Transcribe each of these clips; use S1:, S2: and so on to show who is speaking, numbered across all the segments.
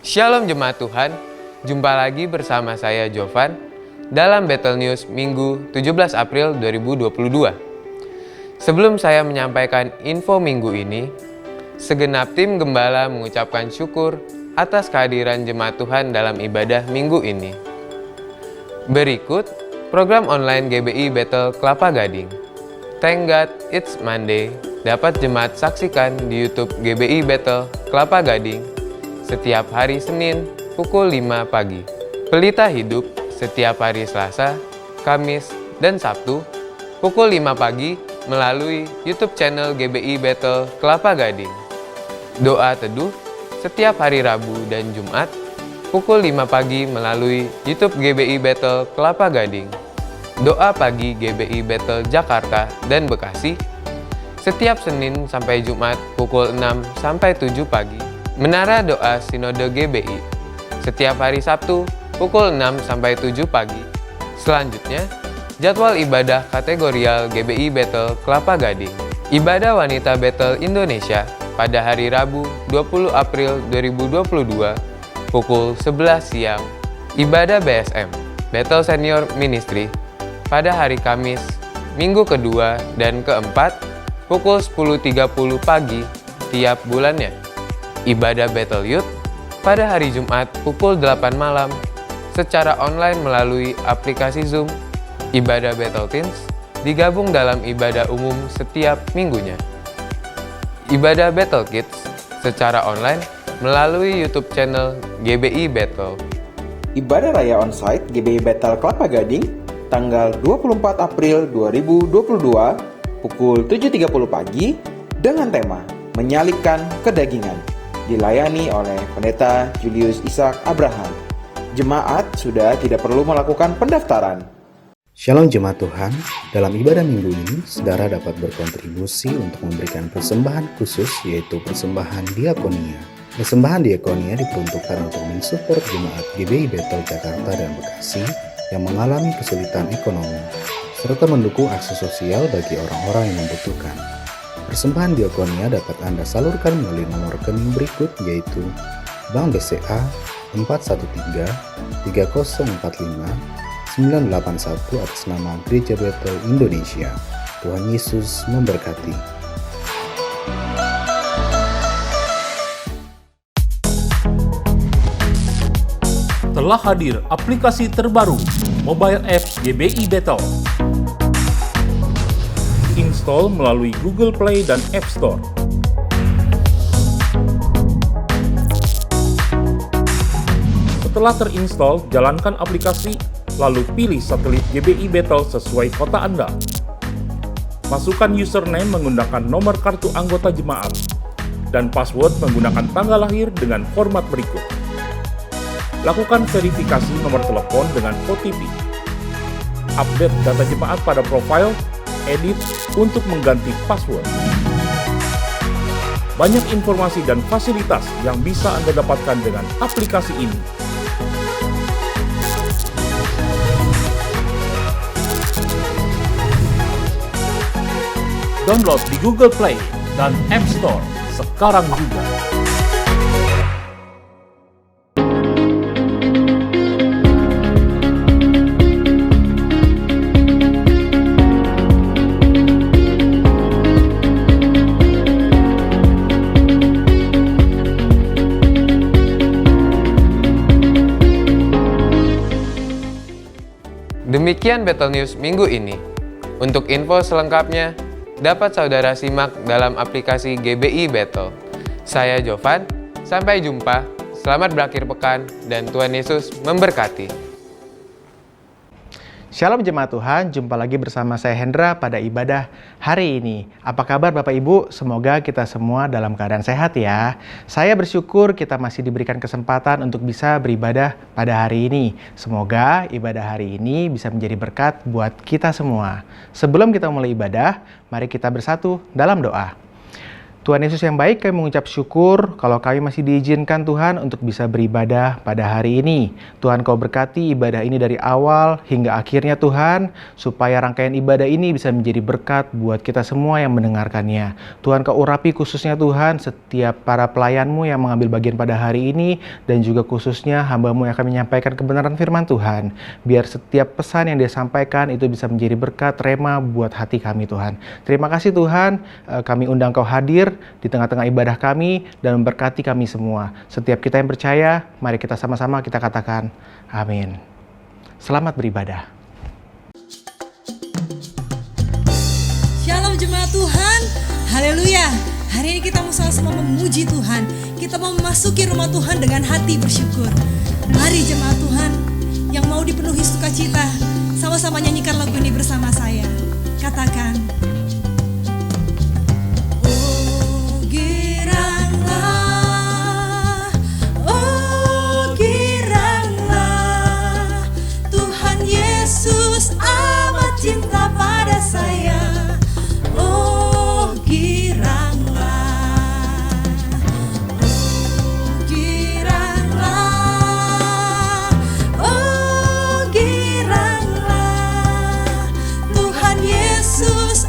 S1: Shalom jemaat Tuhan, jumpa lagi bersama saya Jovan dalam Battle News Minggu 17 April 2022. Sebelum saya menyampaikan info minggu ini, segenap tim gembala mengucapkan syukur atas kehadiran jemaat Tuhan dalam ibadah minggu ini. Berikut program online GBI Battle Kelapa Gading. Thank God It's Monday dapat jemaat saksikan di YouTube GBI Battle Kelapa Gading setiap hari Senin pukul 5 pagi. Pelita Hidup setiap hari Selasa, Kamis, dan Sabtu pukul 5 pagi melalui YouTube channel GBI Battle Kelapa Gading. Doa Teduh setiap hari Rabu dan Jumat pukul 5 pagi melalui YouTube GBI Battle Kelapa Gading. Doa Pagi GBI Battle Jakarta dan Bekasi setiap Senin sampai Jumat pukul 6 sampai 7 pagi. Menara Doa Sinode GBI setiap hari Sabtu pukul 6 sampai 7 pagi. Selanjutnya, jadwal ibadah kategorial GBI Battle Kelapa Gading. Ibadah Wanita Battle Indonesia pada hari Rabu 20 April 2022 pukul 11 siang. Ibadah BSM Battle Senior Ministry pada hari Kamis, minggu kedua dan keempat pukul 10.30 pagi tiap bulannya. Ibadah Battle Youth pada hari Jumat pukul 8 malam secara online melalui aplikasi Zoom. Ibadah Battle Teens digabung dalam ibadah umum setiap minggunya. Ibadah Battle Kids secara online melalui YouTube channel GBI Battle.
S2: Ibadah Raya Onsite GBI Battle Kelapa Gading tanggal 24 April 2022 pukul 7.30 pagi dengan tema Menyalibkan Kedagingan, dilayani oleh Pendeta Julius Ishak Abraham. Jemaat sudah tidak perlu melakukan pendaftaran.
S3: Shalom jemaat Tuhan, dalam ibadah minggu ini, saudara dapat berkontribusi untuk memberikan persembahan khusus, yaitu persembahan diakonia. Persembahan diakonia diperuntukkan untuk mensupport jemaat GBI Battle Jakarta dan Bekasi yang mengalami kesulitan ekonomi, serta mendukung akses sosial bagi orang-orang yang membutuhkan. Persembahan diakonia dapat Anda salurkan melalui nomor rekening berikut, yaitu Bank BCA 413-3045-981 atas nama Gereja Battle Indonesia. Tuhan Yesus memberkati.
S4: Telah hadir aplikasi terbaru mobile apps GBI Battle. Install melalui Google Play dan App Store. Setelah terinstall, jalankan aplikasi, lalu pilih satelit GBI Battle sesuai kota Anda. Masukkan username menggunakan nomor kartu anggota jemaat, dan password menggunakan tanggal lahir dengan format berikut. Lakukan verifikasi nomor telepon dengan OTP. Update data jemaat pada profil, edit untuk mengganti password. Banyak informasi dan fasilitas yang bisa Anda dapatkan dengan aplikasi ini. Download di Google Play dan App Store sekarang juga.
S1: Demikian Battle News minggu ini. Untuk info selengkapnya, dapat saudara simak dalam aplikasi GBI Battle. Saya Jovan, sampai jumpa, selamat berakhir pekan, dan Tuhan Yesus memberkati.
S5: Shalom jemaat Tuhan, jumpa lagi bersama saya Hendra pada ibadah hari ini. Apa kabar Bapak Ibu? Semoga kita semua dalam keadaan sehat ya. Saya bersyukur kita masih diberikan kesempatan untuk bisa beribadah pada hari ini. Semoga ibadah hari ini bisa menjadi berkat buat kita semua. Sebelum kita mulai ibadah, mari kita bersatu dalam doa. Tuhan Yesus yang baik, kami mengucap syukur kalau kami masih diizinkan Tuhan untuk bisa beribadah pada hari ini. Tuhan, Kau berkati ibadah ini dari awal hingga akhirnya Tuhan, supaya rangkaian ibadah ini bisa menjadi berkat buat kita semua yang mendengarkannya. Tuhan, Kau urapi khususnya Tuhan setiap para pelayan-Mu yang mengambil bagian pada hari ini, dan juga khususnya hamba-Mu yang akan menyampaikan kebenaran firman Tuhan. Biar setiap pesan yang dia sampaikan itu bisa menjadi berkat rema buat hati kami Tuhan. Terima kasih Tuhan, kami undang Kau hadir di tengah-tengah ibadah kami dan memberkati kami semua. Setiap kita yang percaya, mari kita sama-sama kita katakan amin. Selamat beribadah.
S6: Shalom jemaat Tuhan, haleluya. Hari ini kita mau sama-sama memuji Tuhan. Kita mau memasuki rumah Tuhan dengan hati bersyukur. Mari jemaat Tuhan yang mau dipenuhi sukacita, sama-sama nyanyikan lagu ini bersama saya. Katakan, oh giranglah, oh giranglah, Tuhan Yesus amat cinta pada saya. Oh giranglah, oh giranglah, oh giranglah, Tuhan Yesus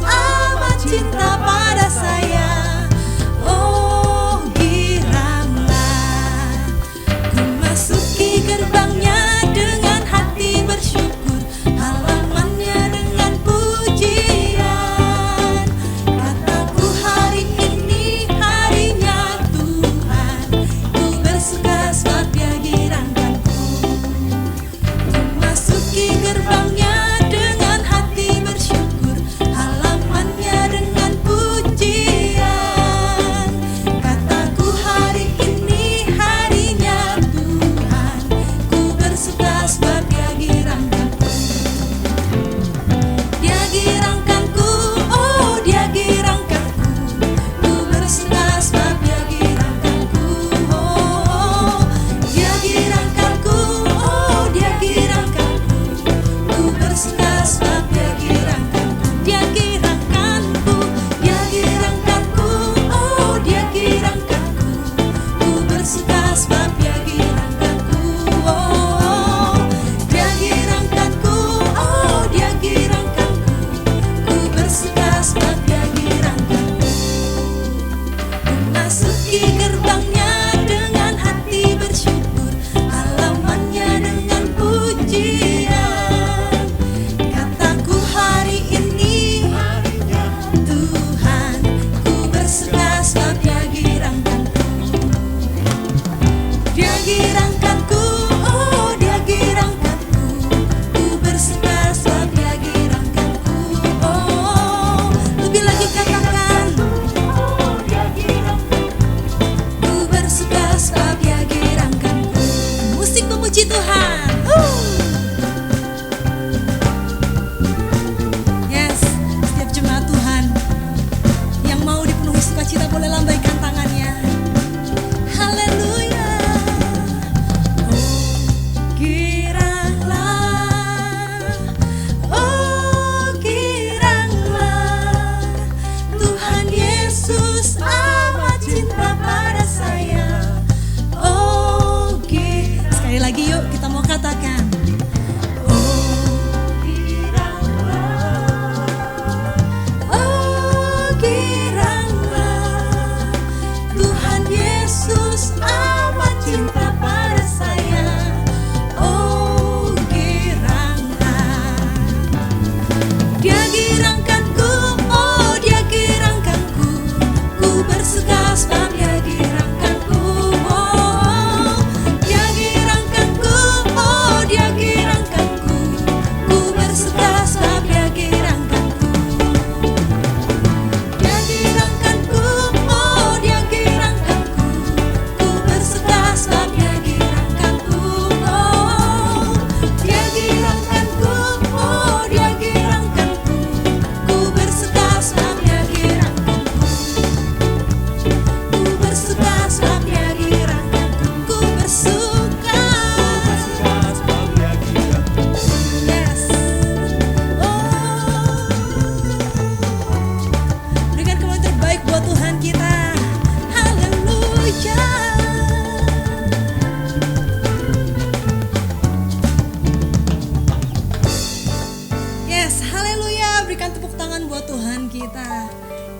S6: berikan tepuk tangan buat Tuhan kita.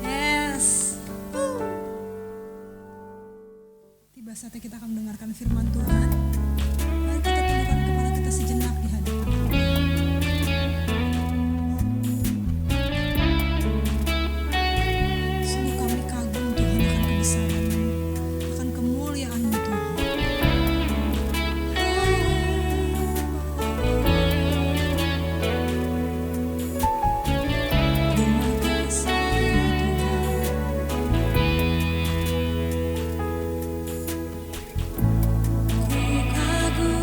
S6: Yes. Tiba saatnya kita akan mendengarkan firman Tuhan. Mari kita tundukkan kepala kita sejenak di hadapan Tuhan. Sungguh kami kagum Tuhan akan kebesaran-Mu, akan kemuliaan-Mu Tuhan. Terima kasih Tuhan. Ku kagum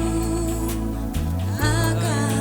S6: akan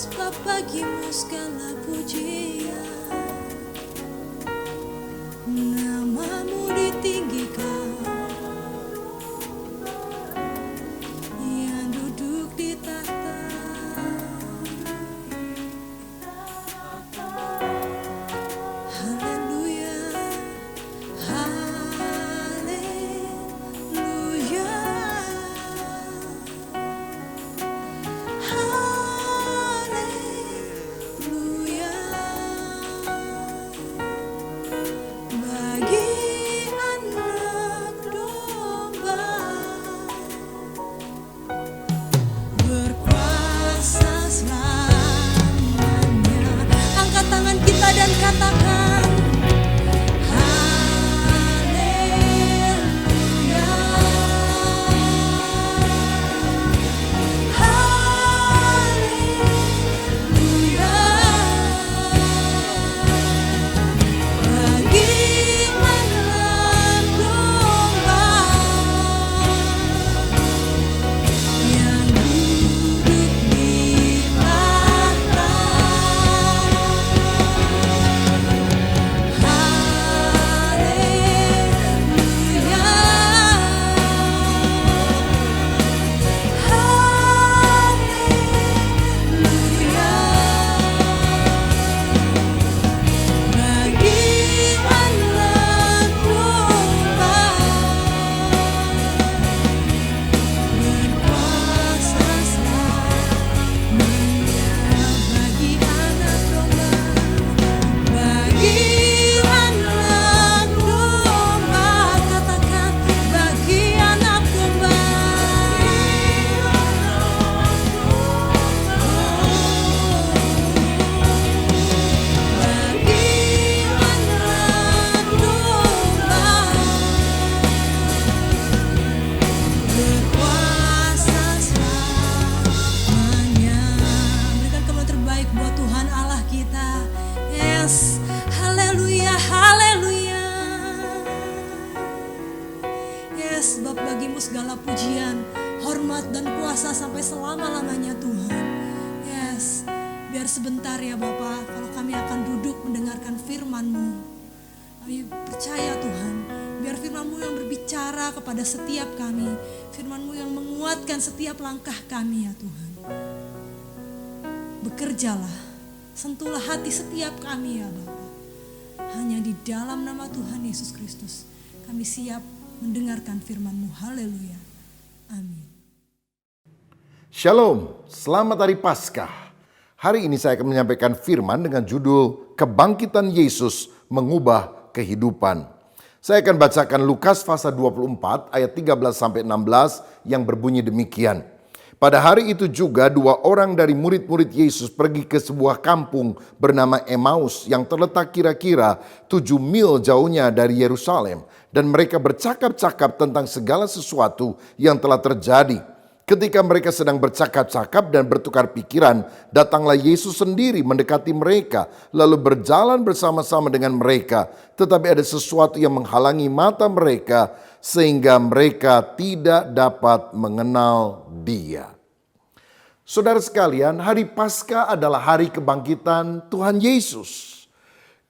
S6: sebab bagimu segala pujian. Namamu ditinggikan, yang duduk di tahta. Haleluya, haleluya, haleluya. Bagi anak domba berkuasa selamanya. Angkat tangan kita dan katakan haleluya, haleluya. Bagi anak domba yang duduk di tahta. Sebab bagimu segala pujian, hormat dan kuasa sampai selama-lamanya Tuhan. Yes, biar sebentar ya Bapa, kalau kami akan duduk mendengarkan firman-Mu. Kami percaya Tuhan, biar firman-Mu yang berbicara kepada setiap kami, firman-Mu yang menguatkan setiap langkah kami ya Tuhan. Bekerjalah, sentuhlah hati setiap kami ya Bapa. Hanya di dalam nama Tuhan Yesus Kristus, kami siap mendengarkan firman-Mu. Haleluya. Amin.
S7: Shalom, selamat hari Paskah. Hari ini saya akan menyampaikan firman dengan judul Kebangkitan Yesus Mengubah Kehidupan. Saya akan bacakan Lukas pasal 24 ayat 13-16 yang berbunyi demikian. Pada hari itu juga 2 orang dari murid-murid Yesus pergi ke sebuah kampung bernama Emmaus yang terletak kira-kira 7 mil jauhnya dari Yerusalem. Dan mereka bercakap-cakap tentang segala sesuatu yang telah terjadi. Ketika mereka sedang bercakap-cakap dan bertukar pikiran, datanglah Yesus sendiri mendekati mereka, lalu berjalan bersama-sama dengan mereka. Tetapi ada sesuatu yang menghalangi mata mereka, sehingga mereka tidak dapat mengenal Dia. Saudara sekalian, hari Paskah adalah hari kebangkitan Tuhan Yesus.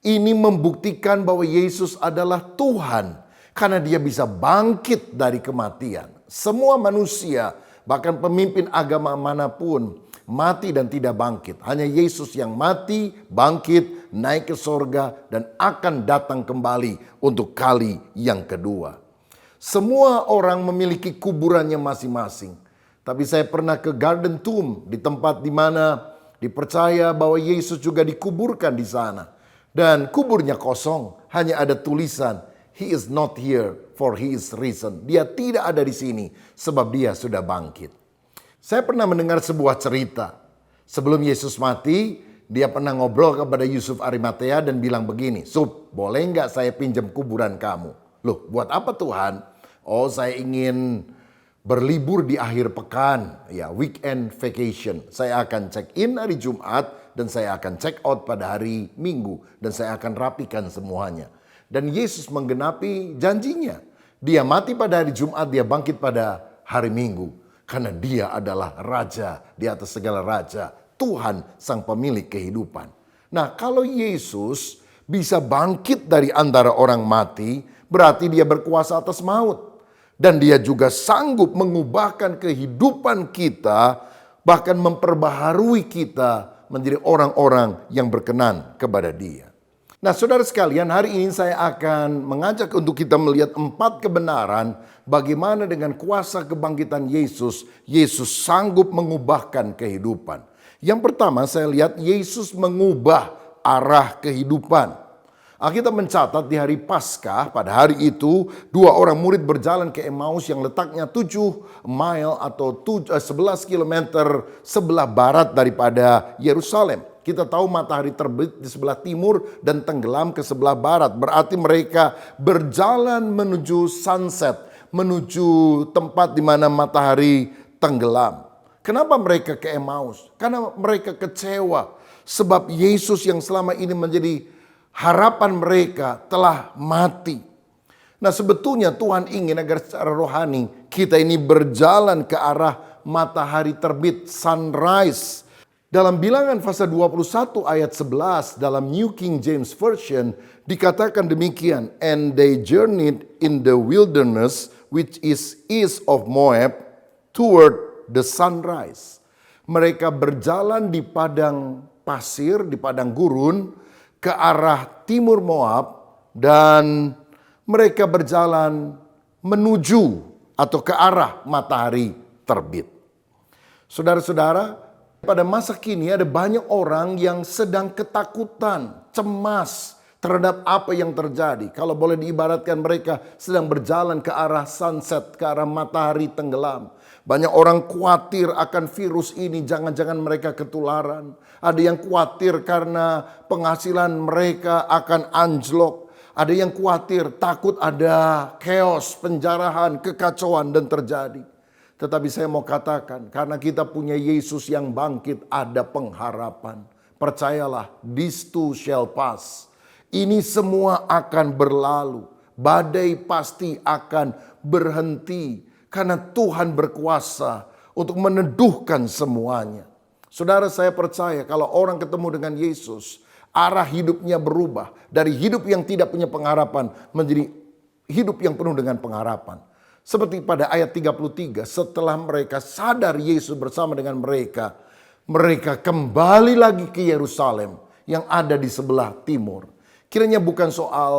S7: Ini membuktikan bahwa Yesus adalah Tuhan. Karena Dia bisa bangkit dari kematian. Semua manusia, bahkan pemimpin agama manapun, mati dan tidak bangkit. Hanya Yesus yang mati, bangkit, naik ke sorga, dan akan datang kembali untuk kali yang kedua. Semua orang memiliki kuburannya masing-masing. Tapi saya pernah ke Garden Tomb, di tempat di mana dipercaya bahwa Yesus juga dikuburkan di sana. Dan kuburnya kosong, hanya ada tulisan, He is not here for he is risen. Dia tidak ada di sini sebab dia sudah bangkit. Saya pernah mendengar sebuah cerita. Sebelum Yesus mati, dia pernah ngobrol kepada Yusuf Arimatea dan bilang begini, Sup, boleh nggak saya pinjam kuburan kamu? Loh, buat apa Tuhan? Oh, saya ingin berlibur di akhir pekan, ya weekend vacation. Saya akan check in hari Jumat dan saya akan check out pada hari Minggu. Dan saya akan rapikan semuanya. Dan Yesus menggenapi janjinya. Dia mati pada hari Jumat, dia bangkit pada hari Minggu. Karena dia adalah Raja di atas segala raja, Tuhan sang pemilik kehidupan. Nah, kalau Yesus bisa bangkit dari antara orang mati, berarti dia berkuasa atas maut. Dan dia juga sanggup mengubahkan kehidupan kita, bahkan memperbaharui kita menjadi orang-orang yang berkenan kepada dia. Nah, saudara sekalian, hari ini saya akan mengajak untuk kita melihat 4 kebenaran bagaimana dengan kuasa kebangkitan Yesus, Yesus sanggup mengubahkan kehidupan. Yang pertama, saya lihat Yesus mengubah arah kehidupan. Alkitab mencatat di hari Paskah, pada hari itu 2 orang murid berjalan ke Emmaus yang letaknya 7 mile atau 11 kilometer sebelah barat daripada Yerusalem. Kita tahu matahari terbit di sebelah timur dan tenggelam ke sebelah barat. Berarti mereka berjalan menuju sunset, menuju tempat di mana matahari tenggelam. Kenapa mereka ke Emmaus? Karena mereka kecewa sebab Yesus yang selama ini menjadi harapan mereka telah mati. Nah, sebetulnya Tuhan ingin agar secara rohani kita ini berjalan ke arah matahari terbit, sunrise. Dalam Bilangan pasal 21 ayat 11 dalam New King James Version dikatakan demikian, and they journeyed in the wilderness which is east of Moab toward the sunrise. Mereka berjalan di padang pasir, di padang gurun ke arah timur Moab, dan mereka berjalan menuju atau ke arah matahari terbit. Saudara-saudara, pada masa kini ada banyak orang yang sedang ketakutan, cemas terhadap apa yang terjadi. Kalau boleh diibaratkan, mereka sedang berjalan ke arah sunset, ke arah matahari tenggelam. Banyak orang khawatir akan virus ini, jangan-jangan mereka ketularan. Ada yang khawatir karena penghasilan mereka akan anjlok. Ada yang khawatir, takut ada chaos, penjarahan, kekacauan dan terjadi. Tetapi saya mau katakan, karena kita punya Yesus yang bangkit, ada pengharapan. Percayalah, this too shall pass. Ini semua akan berlalu. Badai pasti akan berhenti. Karena Tuhan berkuasa untuk meneduhkan semuanya. Saudara, saya percaya kalau orang ketemu dengan Yesus, arah hidupnya berubah. Dari hidup yang tidak punya pengharapan menjadi hidup yang penuh dengan pengharapan. Seperti pada ayat 33, setelah mereka sadar Yesus bersama dengan mereka, mereka kembali lagi ke Yerusalem yang ada di sebelah timur. Kiranya bukan soal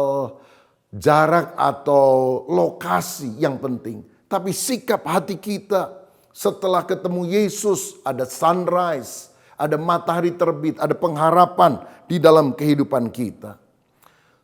S7: jarak atau lokasi yang penting, tapi sikap hati kita setelah ketemu Yesus, ada sunrise, ada matahari terbit, ada pengharapan di dalam kehidupan kita.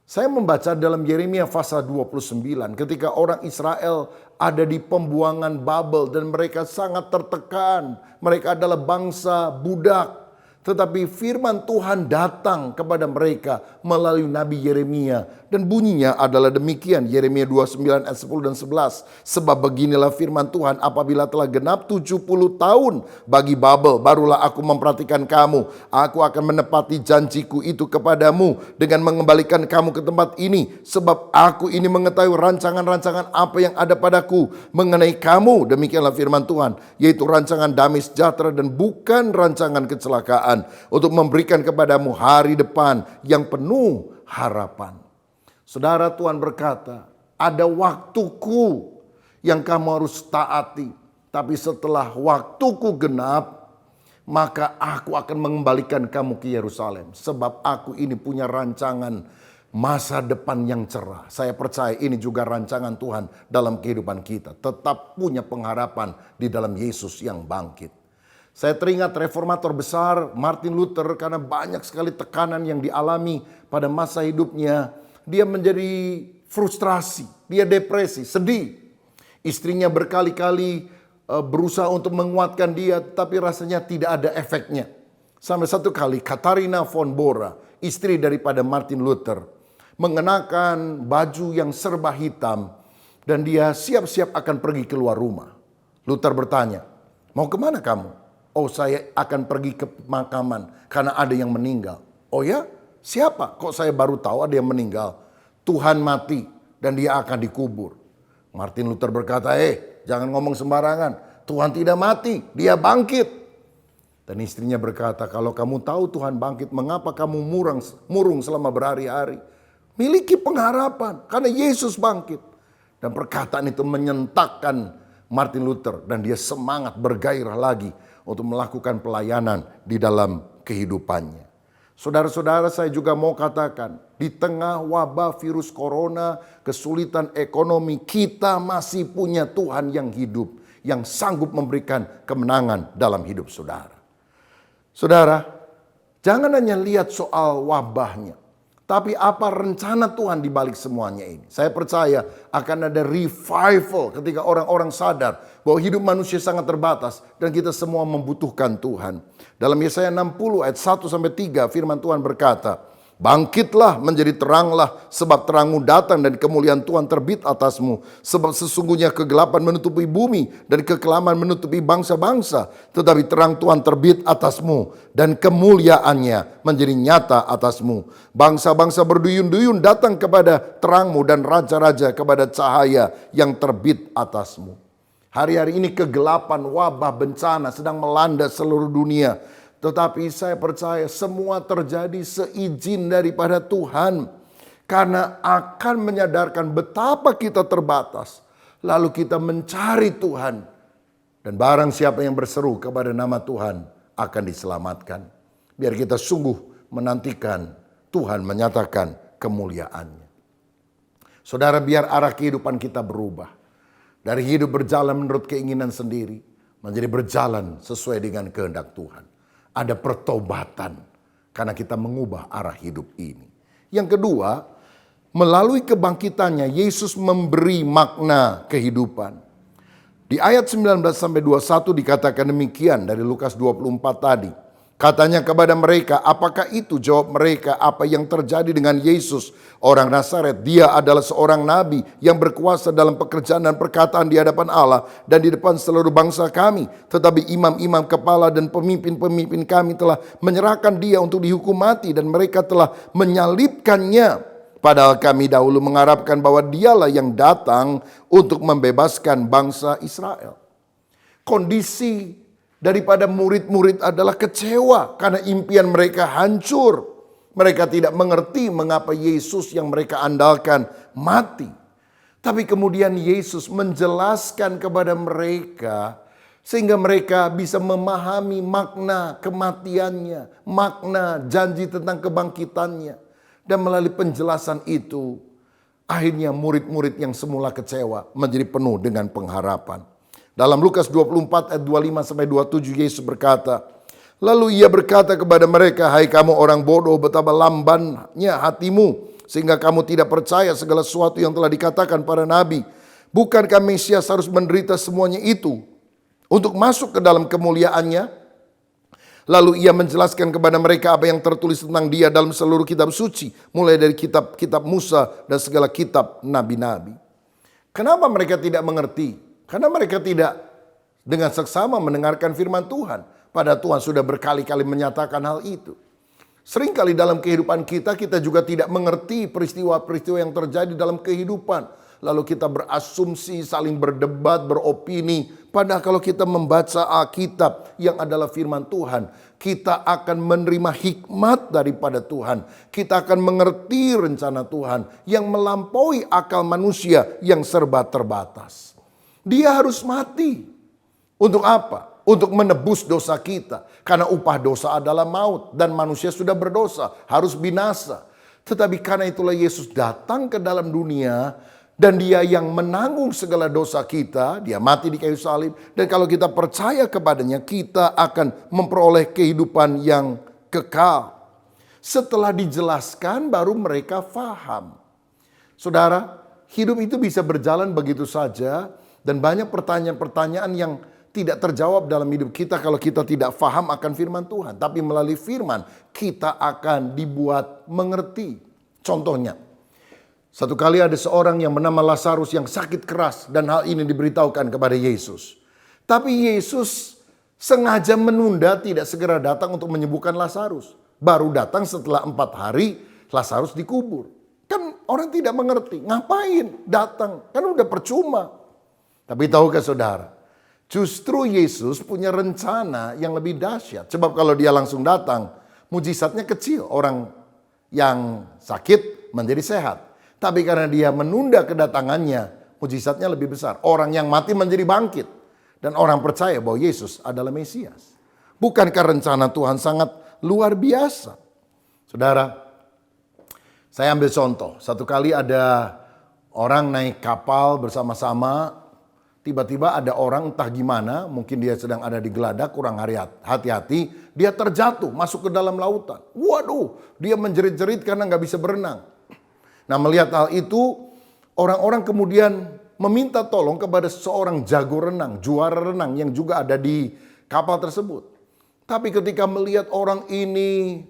S7: Saya membaca dalam Yeremia pasal 29 ketika orang Israel ada di pembuangan Babel dan mereka sangat tertekan. Mereka adalah bangsa budak. Tetapi firman Tuhan datang kepada mereka melalui Nabi Yeremia. Dan bunyinya adalah demikian. Yeremia 29 ayat 10 dan 11. Sebab beginilah firman Tuhan, apabila telah genap 70 tahun bagi Babel, barulah aku memperhatikan kamu. Aku akan menepati janjiku itu kepadamu dengan mengembalikan kamu ke tempat ini. Sebab aku ini mengetahui rancangan-rancangan apa yang ada padaku mengenai kamu. Demikianlah firman Tuhan, yaitu rancangan damai sejahtera dan bukan rancangan kecelakaan, untuk memberikan kepadamu hari depan yang penuh harapan. Saudara, Tuhan berkata, ada waktuku yang kamu harus taati. Tapi setelah waktuku genap, maka aku akan mengembalikan kamu ke Yerusalem. Sebab aku ini punya rancangan masa depan yang cerah. Saya percaya ini juga rancangan Tuhan dalam kehidupan kita. Tetap punya pengharapan di dalam Yesus yang bangkit. Saya teringat reformator besar Martin Luther, karena banyak sekali tekanan yang dialami pada masa hidupnya. Dia menjadi frustrasi, dia depresi, sedih. Istrinya berkali-kali berusaha untuk menguatkan dia, tapi rasanya tidak ada efeknya. Sampai satu kali Katharina von Bora, istri daripada Martin Luther, mengenakan baju yang serba hitam dan dia siap-siap akan pergi keluar rumah. Luther bertanya, mau kemana kamu? Oh, saya akan pergi ke pemakaman karena ada yang meninggal. Oh ya? Siapa? Kok saya baru tahu ada yang meninggal? Tuhan mati dan dia akan dikubur. Martin Luther berkata, jangan ngomong sembarangan. Tuhan tidak mati, dia bangkit. Dan istrinya berkata, kalau kamu tahu Tuhan bangkit, mengapa kamu murung selama berhari-hari? Miliki pengharapan, karena Yesus bangkit. Dan perkataan itu menyentakkan Martin Luther. Dan dia semangat bergairah lagi untuk melakukan pelayanan di dalam kehidupannya. Saudara-saudara, saya juga mau katakan, di tengah wabah virus corona, kesulitan ekonomi, kita masih punya Tuhan yang hidup, yang sanggup memberikan kemenangan dalam hidup saudara. Saudara, jangan hanya lihat soal wabahnya, tapi apa rencana Tuhan di balik semuanya ini. Saya percaya akan ada revival ketika orang-orang sadar bahwa hidup manusia sangat terbatas dan kita semua membutuhkan Tuhan. Dalam Yesaya 60 ayat 1-3 firman Tuhan berkata, bangkitlah menjadi teranglah, sebab terangmu datang dan kemuliaan Tuhan terbit atasmu. Sebab sesungguhnya kegelapan menutupi bumi dan kekelaman menutupi bangsa-bangsa. Tetapi terang Tuhan terbit atasmu dan kemuliaannya menjadi nyata atasmu. Bangsa-bangsa berduyun-duyun datang kepada terangmu dan raja-raja kepada cahaya yang terbit atasmu. Hari-hari ini kegelapan, wabah, bencana sedang melanda seluruh dunia. Tetapi saya percaya semua terjadi seizin daripada Tuhan. Karena akan menyadarkan betapa kita terbatas. Lalu kita mencari Tuhan. Dan barang siapa yang berseru kepada nama Tuhan akan diselamatkan. Biar kita sungguh menantikan Tuhan menyatakan kemuliaannya. Saudara, biar arah kehidupan kita berubah. Dari hidup berjalan menurut keinginan sendiri. Menjadi berjalan sesuai dengan kehendak Tuhan. Ada pertobatan karena kita mengubah arah hidup ini. Yang kedua, melalui kebangkitannya Yesus memberi makna kehidupan. Di ayat 19-21 dikatakan demikian dari Lukas 24 tadi. Katanya kepada mereka, apakah itu? Jawab mereka, apa yang terjadi dengan Yesus orang Nazaret. Dia adalah seorang nabi yang berkuasa dalam pekerjaan dan perkataan di hadapan Allah dan di depan seluruh bangsa kami. Tetapi imam-imam kepala dan pemimpin-pemimpin kami telah menyerahkan dia untuk dihukum mati dan mereka telah menyalibkannya. Padahal kami dahulu mengharapkan bahwa dialah yang datang untuk membebaskan bangsa Israel. Kondisi daripada murid-murid adalah kecewa karena impian mereka hancur. Mereka tidak mengerti mengapa Yesus yang mereka andalkan mati. Tapi kemudian Yesus menjelaskan kepada mereka sehingga mereka bisa memahami makna kematiannya, makna janji tentang kebangkitannya. Dan melalui penjelasan itu, akhirnya murid-murid yang semula kecewa menjadi penuh dengan pengharapan. Dalam Lukas 24 ayat 25-27 Yesus berkata, lalu ia berkata kepada mereka, hai kamu orang bodoh, betapa lambannya hatimu, sehingga kamu tidak percaya segala sesuatu yang telah dikatakan para nabi. Bukankah Mesias harus menderita semuanya itu untuk masuk ke dalam kemuliaannya? Lalu ia menjelaskan kepada mereka apa yang tertulis tentang dia dalam seluruh kitab suci, mulai dari kitab-kitab Musa dan segala kitab nabi-nabi. Kenapa mereka tidak mengerti? Karena mereka tidak dengan seksama mendengarkan firman Tuhan. Padahal Tuhan sudah berkali-kali menyatakan hal itu. Seringkali dalam kehidupan kita juga tidak mengerti peristiwa-peristiwa yang terjadi dalam kehidupan. Lalu kita berasumsi, saling berdebat, beropini. Padahal kalau kita membaca Alkitab yang adalah firman Tuhan, kita akan menerima hikmat daripada Tuhan. Kita akan mengerti rencana Tuhan yang melampaui akal manusia yang serba terbatas. Dia harus mati. Untuk apa? Untuk menebus dosa kita. Karena upah dosa adalah maut. Dan manusia sudah berdosa. Harus binasa. Tetapi karena itulah Yesus datang ke dalam dunia. Dan dia yang menanggung segala dosa kita. Dia mati di kayu salib. Dan kalau kita percaya kepadanya, kita akan memperoleh kehidupan yang kekal. Setelah dijelaskan baru mereka faham. Saudara, hidup itu bisa berjalan begitu saja. Dan banyak pertanyaan-pertanyaan yang tidak terjawab dalam hidup kita kalau kita tidak faham akan firman Tuhan. Tapi melalui firman kita akan dibuat mengerti. Contohnya, satu kali ada seorang yang bernama Lazarus yang sakit keras. Dan hal ini diberitahukan kepada Yesus. Tapi Yesus sengaja menunda, tidak segera datang untuk menyembuhkan Lazarus. Baru datang setelah 4 hari Lazarus dikubur. Kan orang tidak mengerti. Ngapain datang? Kan udah percuma. Tapi tahukah saudara, Justru Yesus punya rencana yang lebih dahsyat. Sebab kalau dia langsung datang, mujizatnya kecil. Orang yang sakit menjadi sehat. Tapi karena dia menunda kedatangannya, mujizatnya lebih besar. Orang yang mati menjadi bangkit. Dan orang percaya bahwa Yesus adalah Mesias. Bukankah rencana Tuhan sangat luar biasa? Saudara, saya ambil contoh. Satu kali ada orang naik kapal bersama-sama. Tiba-tiba ada orang entah gimana, mungkin dia sedang ada di geladak, kurang hati-hati, dia terjatuh masuk ke dalam lautan. Waduh, dia menjerit-jerit karena nggak bisa berenang. Nah, melihat hal itu, orang-orang kemudian meminta tolong kepada seorang jago renang, juara renang yang juga ada di kapal tersebut. Tapi ketika melihat orang ini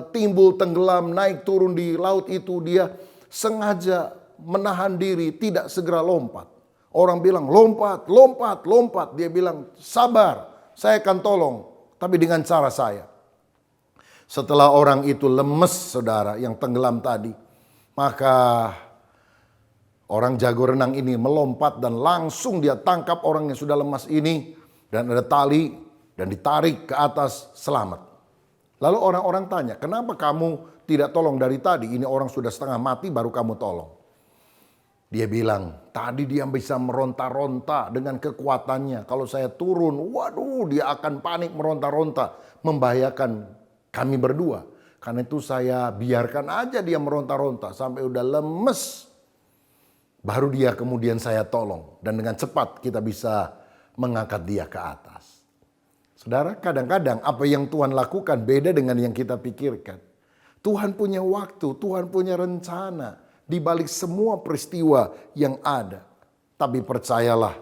S7: timbul, tenggelam, naik turun di laut itu, dia sengaja menahan diri, tidak segera lompat. Orang bilang lompat, lompat, lompat. Dia bilang sabar, saya akan tolong. Tapi dengan cara saya. Setelah orang itu lemes, saudara, yang tenggelam tadi. Maka orang jago renang ini melompat dan langsung dia tangkap orang yang sudah lemas ini. Dan ada tali dan ditarik ke atas, selamat. Lalu orang-orang tanya, kenapa kamu tidak tolong dari tadi? Ini orang sudah setengah mati baru kamu tolong. Dia bilang, tadi dia bisa meronta-ronta dengan kekuatannya. Kalau saya turun, waduh, dia akan panik meronta-ronta. Membahayakan kami berdua. Karena itu saya biarkan aja dia meronta-ronta sampai udah lemes. Baru dia kemudian saya tolong. Dan dengan cepat kita bisa mengangkat dia ke atas. Saudara, kadang-kadang apa yang Tuhan lakukan beda dengan yang kita pikirkan. Tuhan punya waktu, Tuhan punya rencana. Di balik semua peristiwa yang ada. Tapi percayalah,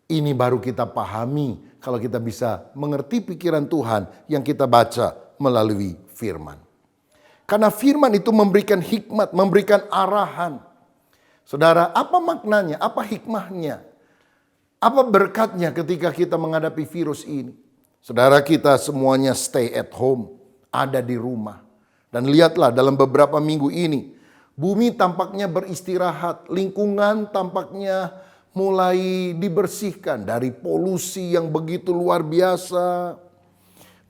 S7: ini baru kita pahami kalau kita bisa mengerti pikiran Tuhan yang kita baca melalui firman. Karena firman itu memberikan hikmat, memberikan arahan. Saudara, apa maknanya? Apa hikmahnya? Apa berkatnya ketika kita menghadapi virus ini? Saudara, kita semuanya stay at home, ada di rumah. Dan lihatlah dalam beberapa minggu ini, bumi tampaknya beristirahat, lingkungan tampaknya mulai dibersihkan dari polusi yang begitu luar biasa.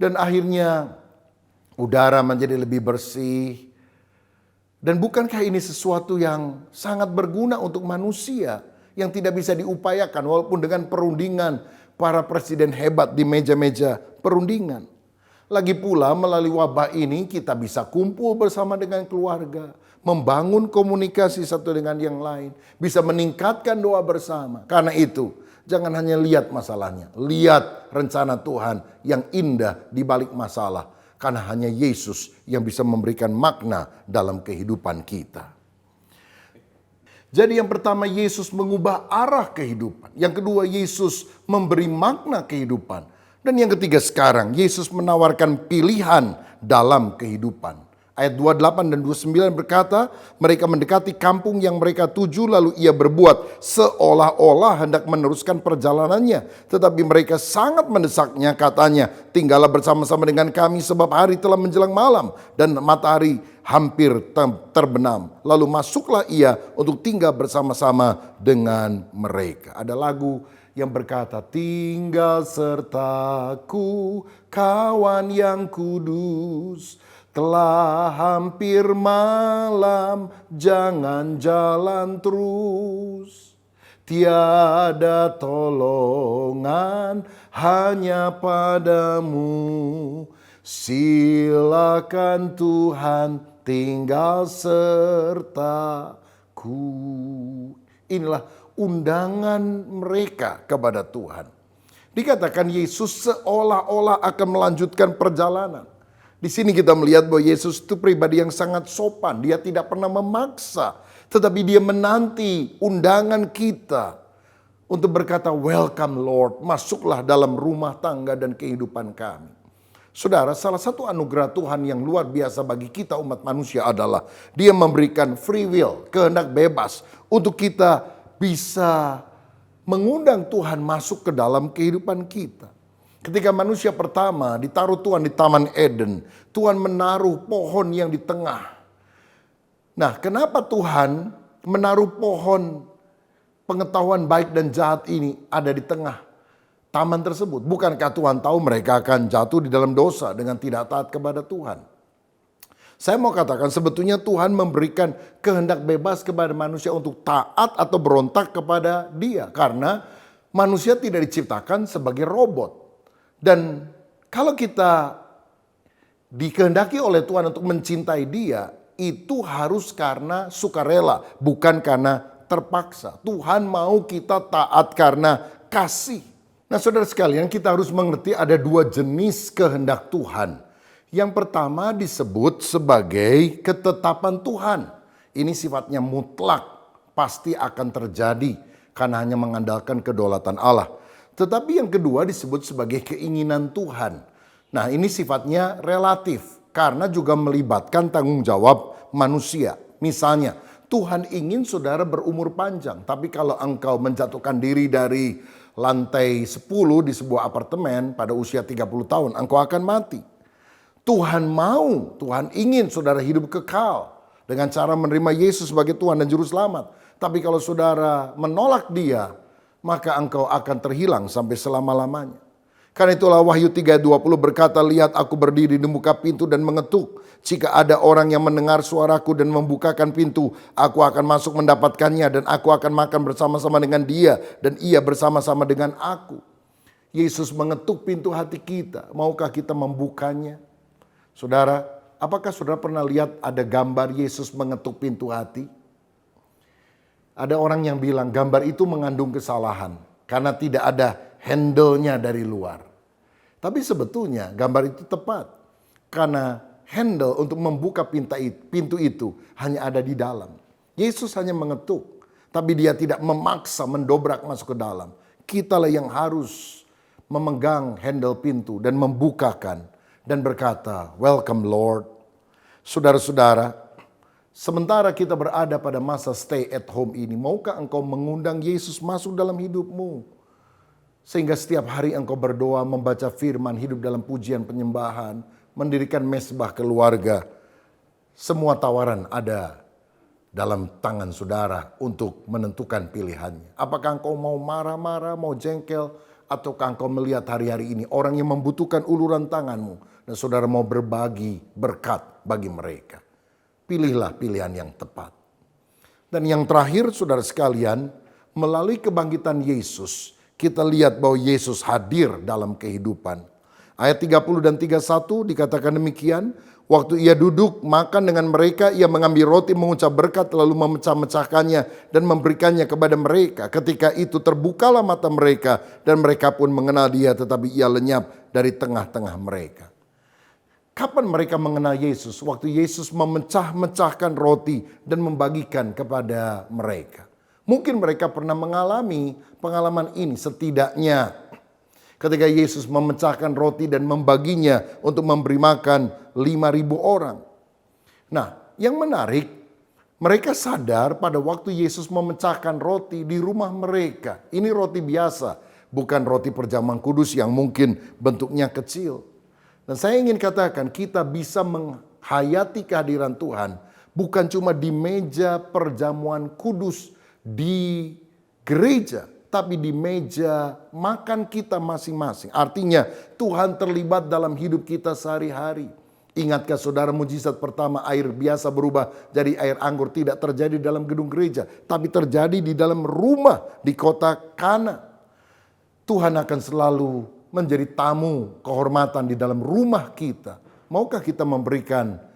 S7: Dan akhirnya udara menjadi lebih bersih. Dan bukankah ini sesuatu yang sangat berguna untuk manusia yang tidak bisa diupayakan walaupun dengan perundingan para presiden hebat di meja-meja perundingan. Lagi pula melalui wabah ini kita bisa kumpul bersama dengan keluarga. Membangun komunikasi satu dengan yang lain. Bisa meningkatkan doa bersama. Karena itu jangan hanya lihat masalahnya. Lihat rencana Tuhan yang indah di balik masalah. Karena hanya Yesus yang bisa memberikan makna dalam kehidupan kita. Jadi yang pertama Yesus mengubah arah kehidupan. Yang kedua Yesus memberi makna kehidupan. Dan yang ketiga sekarang, Yesus menawarkan pilihan dalam kehidupan. Ayat 28 dan 29 berkata, mereka mendekati kampung yang mereka tuju, lalu ia berbuat seolah-olah hendak meneruskan perjalanannya. Tetapi mereka sangat mendesaknya, katanya, tinggallah bersama-sama dengan kami sebab hari telah menjelang malam dan matahari hampir terbenam. Lalu masuklah ia untuk tinggal bersama-sama dengan mereka. Ada lagu yang berkata, tinggal sertaku kawan yang kudus, telah hampir malam jangan jalan terus, tiada tolongan hanya padamu, silakan Tuhan tinggal sertaku. Inilah undangan mereka kepada Tuhan. Dikatakan Yesus seolah-olah akan melanjutkan perjalanan. Di sini kita melihat bahwa Yesus itu pribadi yang sangat sopan. Dia tidak pernah memaksa. Tetapi dia menanti undangan kita untuk berkata, welcome Lord, masuklah dalam rumah tangga dan kehidupan kami. Saudara, salah satu anugerah Tuhan yang luar biasa bagi kita umat manusia adalah dia memberikan free will, kehendak bebas untuk kita bisa mengundang Tuhan masuk ke dalam kehidupan kita. Ketika manusia pertama ditaruh Tuhan di Taman Eden, Tuhan menaruh pohon yang di tengah. Nah, kenapa Tuhan menaruh pohon pengetahuan baik dan jahat ini ada di tengah taman tersebut? Bukankah Tuhan tahu mereka akan jatuh di dalam dosa dengan tidak taat kepada Tuhan? Saya mau katakan sebetulnya Tuhan memberikan kehendak bebas kepada manusia untuk taat atau berontak kepada Dia. Karena manusia tidak diciptakan sebagai robot. Dan kalau kita dikehendaki oleh Tuhan untuk mencintai Dia, itu harus karena sukarela, bukan karena terpaksa. Tuhan mau kita taat karena kasih. Nah, saudara sekalian, kita harus mengerti ada dua jenis kehendak Tuhan. Yang pertama disebut sebagai ketetapan Tuhan. Ini sifatnya mutlak, pasti akan terjadi karena hanya mengandalkan kedaulatan Allah. Tetapi yang kedua disebut sebagai keinginan Tuhan. Nah, ini sifatnya relatif karena juga melibatkan tanggung jawab manusia. Misalnya, Tuhan ingin saudara berumur panjang, tapi kalau engkau menjatuhkan diri dari lantai 10 di sebuah apartemen pada usia 30 tahun, engkau akan mati. Tuhan mau, Tuhan ingin saudara hidup kekal dengan cara menerima Yesus sebagai Tuhan dan Juru Selamat. Tapi kalau saudara menolak Dia, maka engkau akan terhilang sampai selama-lamanya. Karena itulah Wahyu 3:20 berkata, lihat aku berdiri di muka pintu dan mengetuk. Jika ada orang yang mendengar suaraku dan membukakan pintu, aku akan masuk mendapatkannya dan aku akan makan bersama-sama dengan dia dan ia bersama-sama dengan aku. Yesus mengetuk pintu hati kita. Maukah kita membukanya? Saudara, apakah saudara pernah lihat ada gambar Yesus mengetuk pintu hati? Ada orang yang bilang gambar itu mengandung kesalahan karena tidak ada handle-nya dari luar. Tapi sebetulnya gambar itu tepat karena handle untuk membuka pintu itu hanya ada di dalam. Yesus hanya mengetuk, tapi Dia tidak memaksa mendobrak masuk ke dalam. Kitalah yang harus memegang handle pintu dan membukakan dan berkata, welcome Lord. Saudara-saudara, sementara kita berada pada masa stay at home ini, maukah engkau mengundang Yesus masuk dalam hidupmu? Sehingga setiap hari engkau berdoa, membaca firman, hidup dalam pujian penyembahan, mendirikan mesbah keluarga. Semua tawaran ada dalam tangan saudara untuk menentukan pilihannya. Apakah engkau mau marah-marah, mau jengkel, ataukah engkau melihat hari-hari ini orang yang membutuhkan uluran tanganmu dan saudara mau berbagi berkat bagi mereka. Pilihlah pilihan yang tepat. Dan yang terakhir saudara sekalian, melalui kebangkitan Yesus, kita lihat bahwa Yesus hadir dalam kehidupan. Ayat 30 dan 31 dikatakan demikian. Waktu ia duduk makan dengan mereka, ia mengambil roti, mengucap berkat, lalu memecah-mecahkannya dan memberikannya kepada mereka. Ketika itu terbukalah mata mereka dan mereka pun mengenal Dia, tetapi ia lenyap dari tengah-tengah mereka. Kapan mereka mengenal Yesus? Waktu Yesus memecah-mecahkan roti dan membagikan kepada mereka. Mungkin mereka pernah mengalami pengalaman ini setidaknya ketika Yesus memecahkan roti dan membaginya untuk memberi makan 5.000 orang. Nah, yang menarik, mereka sadar pada waktu Yesus memecahkan roti di rumah mereka. Ini roti biasa, bukan roti perjamuan kudus yang mungkin bentuknya kecil. Dan saya ingin katakan, kita bisa menghayati kehadiran Tuhan bukan cuma di meja perjamuan kudus di gereja, tapi di meja makan kita masing-masing. Artinya Tuhan terlibat dalam hidup kita sehari-hari. Ingatkah saudara mujizat pertama air biasa berubah jadi air anggur tidak terjadi dalam gedung gereja, tapi terjadi di dalam rumah di kota Kana. Tuhan akan selalu menjadi tamu kehormatan di dalam rumah kita. Maukah kita memberikan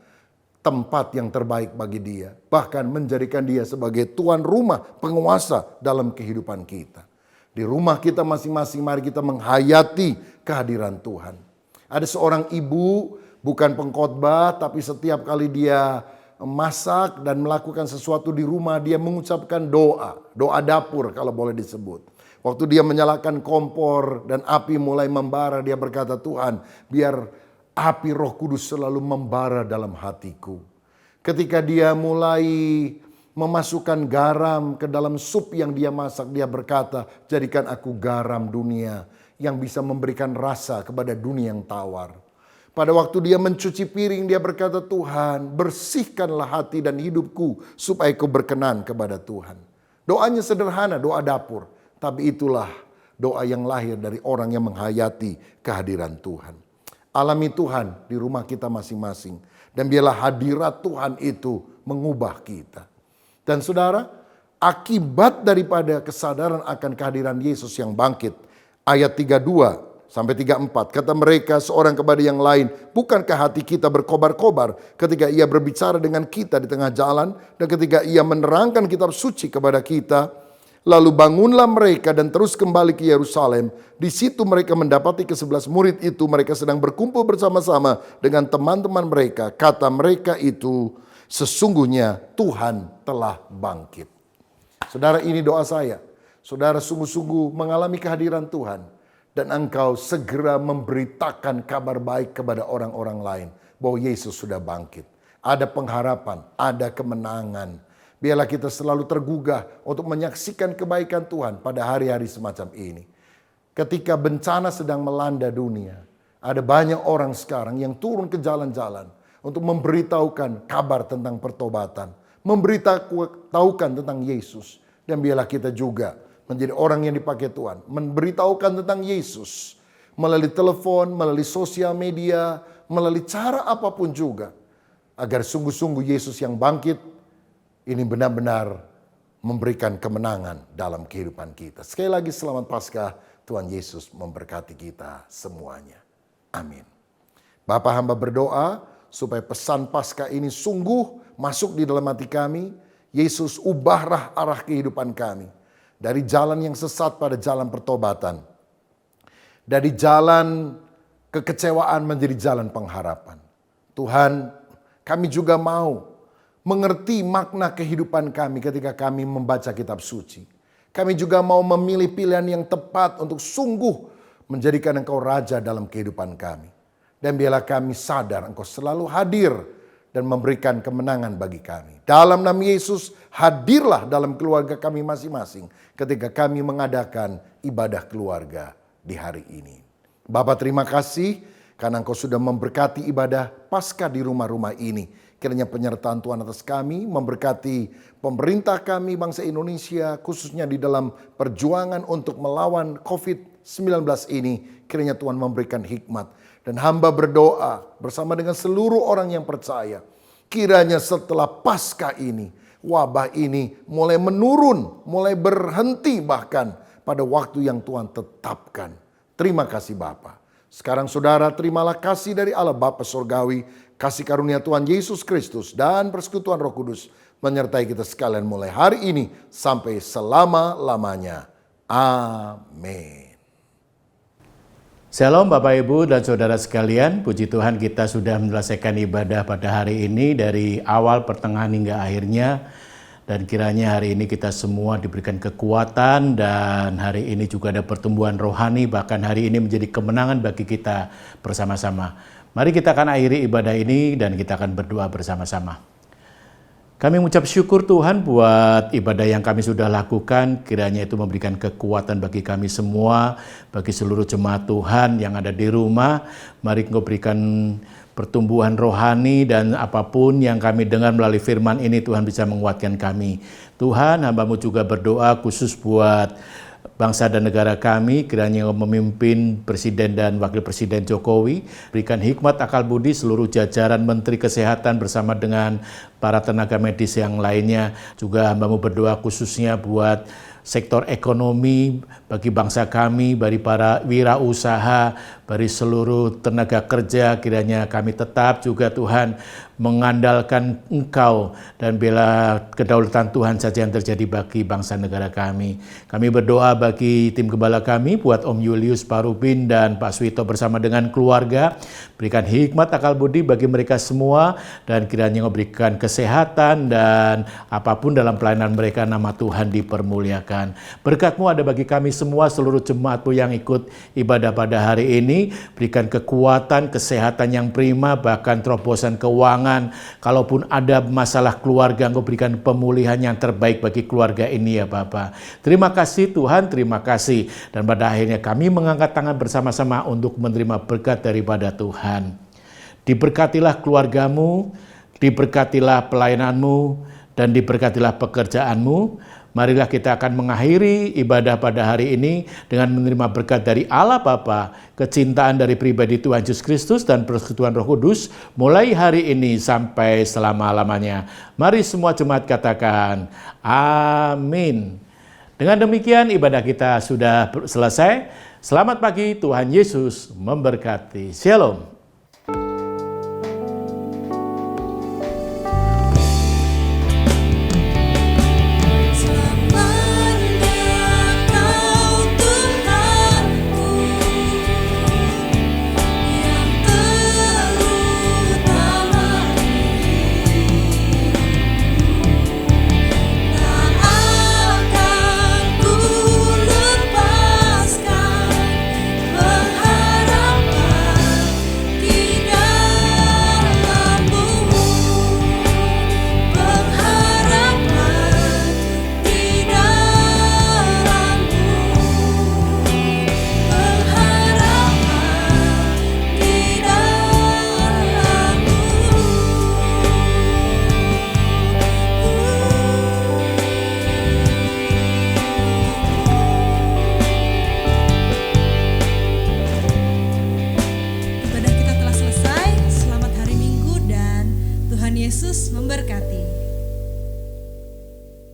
S7: tempat yang terbaik bagi Dia, bahkan menjadikan Dia sebagai tuan rumah, penguasa dalam kehidupan kita. Di rumah kita masing-masing, mari kita menghayati kehadiran Tuhan. Ada seorang ibu, bukan pengkhotbah, tapi setiap kali dia masak dan melakukan sesuatu di rumah, dia mengucapkan doa dapur kalau boleh disebut. Waktu dia menyalakan kompor dan api mulai membara, dia berkata, Tuhan, biar api Roh Kudus selalu membara dalam hatiku. Ketika dia mulai memasukkan garam ke dalam sup yang dia masak, dia berkata, jadikan aku garam dunia yang bisa memberikan rasa kepada dunia yang tawar. Pada waktu dia mencuci piring, dia berkata, Tuhan, bersihkanlah hati dan hidupku supaya kau berkenan kepada Tuhan. Doanya sederhana, doa dapur. Tapi itulah doa yang lahir dari orang yang menghayati kehadiran Tuhan. Alami Tuhan di rumah kita masing-masing. Dan biarlah hadirat Tuhan itu mengubah kita. Dan saudara, akibat daripada kesadaran akan kehadiran Yesus yang bangkit. Ayat 32 sampai 34. Kata mereka seorang kepada yang lain, bukankah hati kita berkobar-kobar ketika ia berbicara dengan kita di tengah jalan dan ketika ia menerangkan kitab suci kepada kita? Lalu bangunlah mereka dan terus kembali ke Yerusalem. Di situ mereka mendapati ke-11 murid itu. Mereka sedang berkumpul bersama-sama dengan teman-teman mereka. Kata mereka itu, sesungguhnya Tuhan telah bangkit. Saudara, ini doa saya. Saudara sungguh-sungguh mengalami kehadiran Tuhan. Dan engkau segera memberitakan kabar baik kepada orang-orang lain. Bahwa Yesus sudah bangkit. Ada pengharapan, ada kemenangan. Biarlah kita selalu tergugah untuk menyaksikan kebaikan Tuhan pada hari-hari semacam ini. Ketika bencana sedang melanda dunia, ada banyak orang sekarang yang turun ke jalan-jalan untuk memberitahukan kabar tentang pertobatan. Memberitahukan tentang Yesus. Dan biarlah kita juga menjadi orang yang dipakai Tuhan. Memberitahukan tentang Yesus. Melalui telepon, melalui sosial media, melalui cara apapun juga. Agar sungguh-sungguh Yesus yang bangkit ini benar-benar memberikan kemenangan dalam kehidupan kita. Sekali lagi selamat Paskah, Tuhan Yesus memberkati kita semuanya. Amin. Bapa, hamba berdoa supaya pesan Paskah ini sungguh masuk di dalam hati kami. Yesus, ubahlah arah kehidupan kami. Dari jalan yang sesat pada jalan pertobatan. Dari jalan kekecewaan menjadi jalan pengharapan. Tuhan, kami juga mau mengerti makna kehidupan kami ketika kami membaca kitab suci. Kami juga mau memilih pilihan yang tepat untuk sungguh menjadikan Engkau Raja dalam kehidupan kami. Dan biarlah kami sadar Engkau selalu hadir dan memberikan kemenangan bagi kami. Dalam nama Yesus, hadirlah dalam keluarga kami masing-masing ketika kami mengadakan ibadah keluarga di hari ini. Bapa, terima kasih karena Engkau sudah memberkati ibadah Paskah di rumah-rumah ini. Kiranya penyertaan Tuhan atas kami, memberkati pemerintah kami, bangsa Indonesia, khususnya di dalam perjuangan untuk melawan COVID-19 ini. Kiranya Tuhan memberikan hikmat. Dan hamba berdoa bersama dengan seluruh orang yang percaya. Kiranya setelah Paskah ini, wabah ini mulai menurun, mulai berhenti bahkan pada waktu yang Tuhan tetapkan. Terima kasih Bapa. Sekarang saudara, terimalah kasih dari Allah Bapa Surgawi, kasih karunia Tuhan Yesus Kristus dan persekutuan Roh Kudus menyertai kita sekalian mulai hari ini sampai selama-lamanya. Amin.
S8: Shalom Bapak Ibu dan Saudara sekalian, puji Tuhan kita sudah menyelesaikan ibadah pada hari ini dari awal, pertengahan hingga akhirnya. Dan kiranya hari ini kita semua diberikan kekuatan dan hari ini juga ada pertumbuhan rohani, bahkan hari ini menjadi kemenangan bagi kita bersama-sama. Mari kita akan akhiri ibadah ini dan kita akan berdoa bersama-sama. Kami mengucap syukur Tuhan buat ibadah yang kami sudah lakukan, kiranya itu memberikan kekuatan bagi kami semua, bagi seluruh jemaat Tuhan yang ada di rumah. Mari Engkau berikan pertumbuhan rohani dan apapun yang kami dengar melalui firman ini Tuhan bisa menguatkan kami. Tuhan, hamba-Mu juga berdoa khusus buat bangsa dan negara kami, kiranya memimpin Presiden dan Wakil Presiden Jokowi, berikan hikmat akal budi seluruh jajaran Menteri Kesehatan bersama dengan para tenaga medis yang lainnya. Juga hamba-Mu berdoa khususnya buat sektor ekonomi bagi bangsa kami, bagi para wirausaha, bagi seluruh tenaga kerja, kiranya kami tetap juga Tuhan mengandalkan Engkau dan bela kedaulatan Tuhan saja yang terjadi bagi bangsa negara kami. Kami berdoa bagi tim gembala kami, buat Om Julius Parubin dan Pak Suito bersama dengan keluarga, berikan hikmat akal budi bagi mereka semua dan kiranya memberikan kesehatan dan apapun dalam pelayanan mereka, nama Tuhan dipermuliakan. Berkat-Mu ada bagi kami semua, seluruh jemaat-Mu yang ikut ibadah pada hari ini, berikan kekuatan, kesehatan yang prima, bahkan terobosan keuangan. Kalaupun ada masalah keluarga, Engkau berikan pemulihan yang terbaik bagi keluarga ini ya Bapa. Terima kasih Tuhan, terima kasih. Dan pada akhirnya kami mengangkat tangan bersama-sama untuk menerima berkat daripada Tuhan. Diberkatilah keluarga-Mu, diberkatilah pelayanan-Mu, dan diberkatilah pekerjaan-Mu. Marilah kita akan mengakhiri ibadah pada hari ini dengan menerima berkat dari Allah Bapa, kecintaan dari pribadi Tuhan Yesus Kristus dan persekutuan Roh Kudus mulai hari ini sampai selama-lamanya. Mari semua jemaat katakan amin. Dengan demikian ibadah kita sudah selesai. Selamat pagi, Tuhan Yesus memberkati. Shalom.
S6: Ibadah kita telah selesai. Selamat hari Minggu dan Tuhan Yesus memberkati.